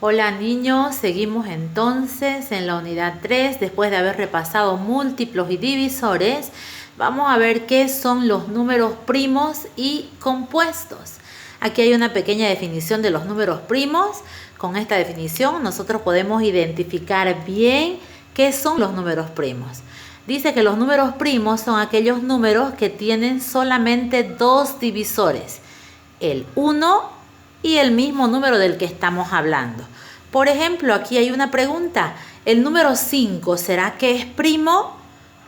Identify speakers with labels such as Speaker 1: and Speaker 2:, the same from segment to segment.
Speaker 1: Hola niños, seguimos entonces en la unidad 3, después de haber repasado múltiplos y divisores. Vamos a ver qué son los números primos y compuestos. Aquí hay una pequeña definición de los números primos. Con esta definición nosotros podemos identificar bien qué son los números primos. Dice que los números primos son aquellos números que tienen solamente dos divisores, el 1 y el mismo número del que estamos hablando. Por ejemplo, aquí hay una pregunta. ¿El número 5 será que es primo?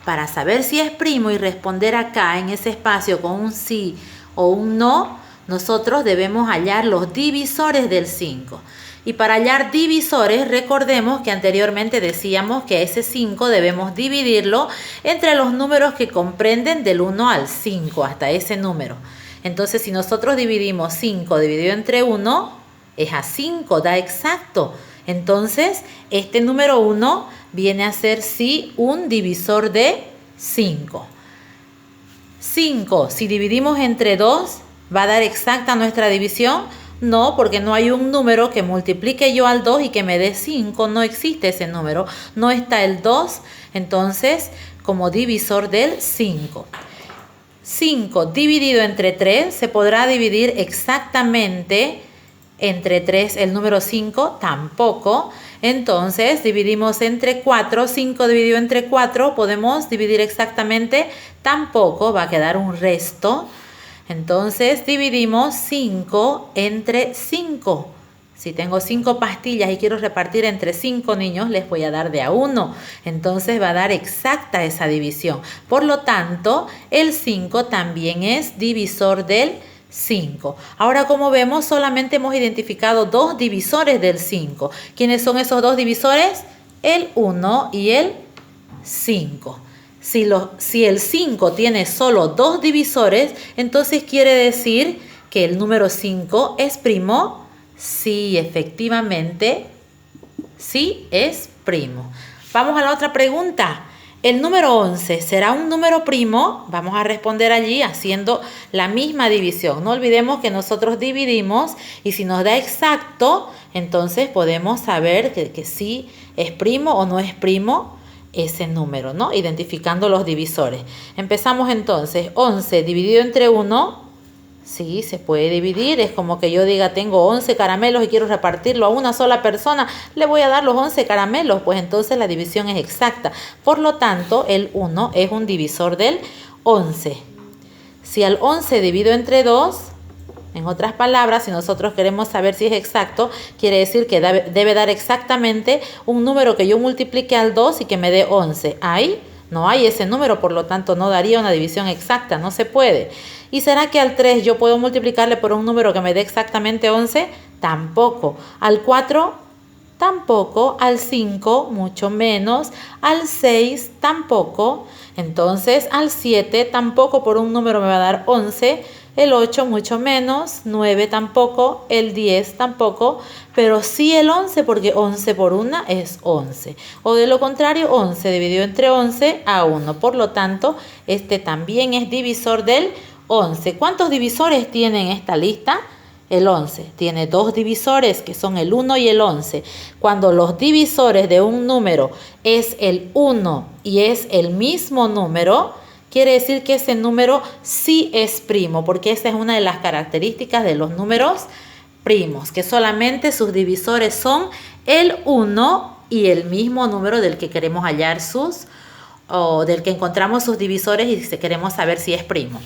Speaker 1: Para saber si es primo y responder acá en ese espacio con un sí o un no, nosotros debemos hallar los divisores del 5. Y para hallar divisores, recordemos que anteriormente decíamos que ese 5 debemos dividirlo entre los números que comprenden del 1 al 5, hasta ese número. Entonces, si nosotros dividimos 5 dividido entre 1, es a 5, da exacto. Entonces, este número 1 viene a ser sí un divisor de 5. 5, si dividimos entre 2, ¿va a dar exacta nuestra división? No, porque no hay un número que multiplique yo al 2 y que me dé 5. No existe ese número. No está el 2, entonces, como divisor del 5. 5 dividido entre 3, ¿se podrá dividir exactamente entre 3 el número 5? Tampoco. Entonces, dividimos entre 4. 5 dividido entre 4, ¿podemos dividir exactamente? Tampoco, va a quedar un resto. Entonces, dividimos 5 entre 5. Si tengo 5 pastillas y quiero repartir entre 5 niños, les voy a dar de a 1. Entonces va a dar exacta esa división. Por lo tanto, el 5 también es divisor del 5. Ahora, como vemos, solamente hemos identificado dos divisores del 5. ¿Quiénes son esos dos divisores? El 1 y el 5. Si el 5 tiene solo dos divisores, entonces quiere decir que el número 5 es primo. Sí, efectivamente, sí es primo. Vamos a la otra pregunta. ¿El número 11 será un número primo? Vamos a responder allí haciendo la misma división. No olvidemos que nosotros dividimos y si nos da exacto, entonces podemos saber que sí es primo o no es primo ese número, ¿no? Identificando los divisores. Empezamos entonces. 11 dividido entre 1. Sí, se puede dividir. Es como que yo diga, tengo 11 caramelos y quiero repartirlo a una sola persona. Le voy a dar los 11 caramelos. Pues entonces la división es exacta. Por lo tanto, el 1 es un divisor del 11. Si al 11 divido entre 2, en otras palabras, si nosotros queremos saber si es exacto, quiere decir que debe dar exactamente un número que yo multiplique al 2 y que me dé 11. Ahí no hay ese número, por lo tanto no daría una división exacta, no se puede. ¿Y será que al 3 yo puedo multiplicarle por un número que me dé exactamente 11? Tampoco. ¿Al 4? Tampoco. ¿Al 5? Mucho menos. ¿Al 6? Tampoco. Entonces al 7 tampoco por un número me va a dar 11. El 8 mucho menos. 9 tampoco. El 10 tampoco. Pero sí el 11 porque 11 por 1 es 11. O de lo contrario 11 dividido entre 11 a 1. Por lo tanto este también es divisor del 11. ¿Cuántos divisores tiene en esta lista? El 11. Tiene dos divisores que son el 1 y el 11. Cuando los divisores de un número es el 1 y es el mismo número, quiere decir que ese número sí es primo, porque esa es una de las características de los números primos, que solamente sus divisores son el 1 y el mismo número del que queremos hallar o del que encontramos sus divisores y si queremos saber si es primo.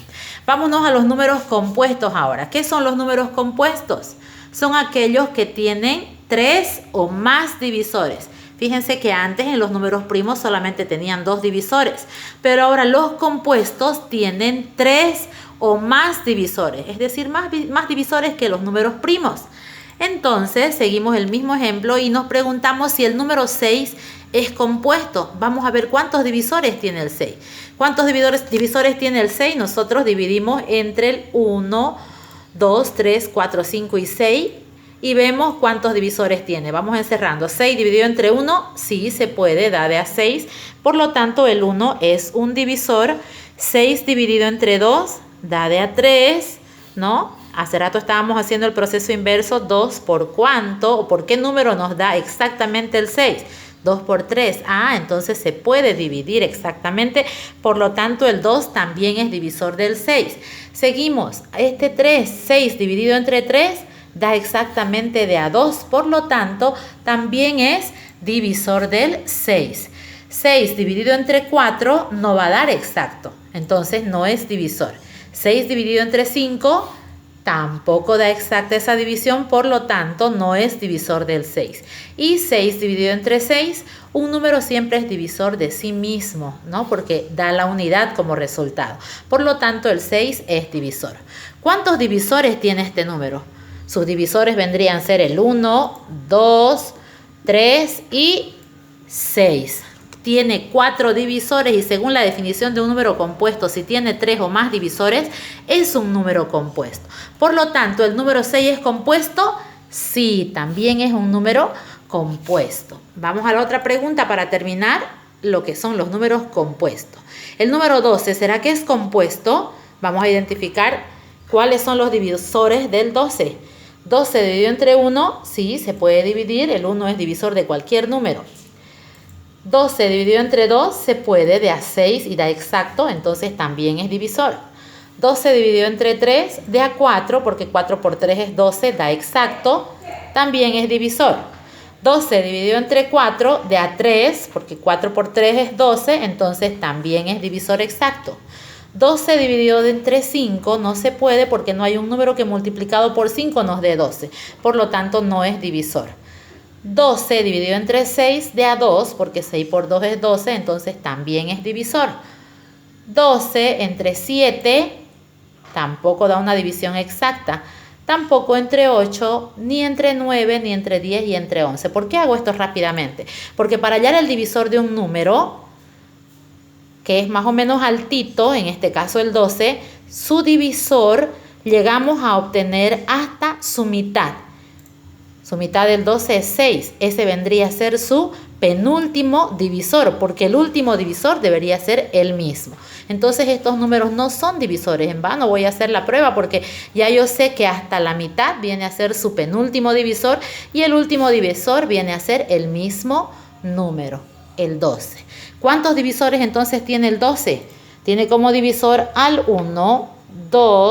Speaker 1: Vámonos a los números compuestos ahora. ¿Qué son los números compuestos? Son aquellos que tienen 3 o más divisores. Fíjense que antes en los números primos solamente tenían 2 divisores, pero ahora los compuestos tienen 3 o más divisores, es decir, más divisores que los números primos. Entonces, seguimos el mismo ejemplo y nos preguntamos si el número 6 es compuesto. Vamos a ver cuántos divisores tiene el 6. ¿Cuántos divisores tiene el 6? Nosotros dividimos entre el 1, 2, 3, 4, 5 y 6 y vemos cuántos divisores tiene. Vamos encerrando. 6 dividido entre 1, sí se puede, da de a 6. Por lo tanto, el 1 es un divisor. 6 dividido entre 2, da de a 3, ¿no? Hace rato estábamos haciendo el proceso inverso, 2 por cuánto o por qué número nos da exactamente el 6. 2 por 3, entonces se puede dividir exactamente, por lo tanto el 2 también es divisor del 6. Seguimos, este 3, 6 dividido entre 3 da exactamente de a 2, por lo tanto también es divisor del 6. 6 dividido entre 4 no va a dar exacto, entonces no es divisor. 6 dividido entre 5 tampoco da exacta esa división, por lo tanto no es divisor del 6. Y 6 dividido entre 6, un número siempre es divisor de sí mismo, ¿no? Porque da la unidad como resultado. Por lo tanto, el 6 es divisor. ¿Cuántos divisores tiene este número? Sus divisores vendrían a ser el 1, 2, 3 y 6. Tiene 4 divisores y según la definición de un número compuesto, si tiene 3 o más divisores, es un número compuesto. Por lo tanto, ¿el número 6 es compuesto? Sí, también es un número compuesto. Vamos a la otra pregunta para terminar lo que son los números compuestos. El número 12, ¿será que es compuesto? Vamos a identificar cuáles son los divisores del 12. 12 dividido entre 1, sí, se puede dividir. El 1 es divisor de cualquier número. 12 dividido entre 2 se puede, de a 6 y da exacto, entonces también es divisor. 12 dividido entre 3 de a 4, porque 4 por 3 es 12, da exacto, también es divisor. 12 dividido entre 4 de a 3, porque 4 por 3 es 12, entonces también es divisor exacto. 12 dividido entre 5 no se puede porque no hay un número que multiplicado por 5 nos dé 12, por lo tanto no es divisor. 12 dividido entre 6 de a 2, porque 6 por 2 es 12, entonces también es divisor. 12 entre 7 tampoco da una división exacta. Tampoco entre 8, ni entre 9, ni entre 10 y entre 11. ¿Por qué hago esto rápidamente? Porque para hallar el divisor de un número, que es más o menos altito, en este caso el 12, su divisor llegamos a obtener hasta su mitad. Su mitad del 12 es 6. Ese vendría a ser su penúltimo divisor, porque el último divisor debería ser el mismo. Entonces estos números no son divisores. En vano voy a hacer la prueba porque ya yo sé que hasta la mitad viene a ser su penúltimo divisor y el último divisor viene a ser el mismo número, el 12. ¿Cuántos divisores entonces tiene el 12? Tiene como divisor al 1, 2,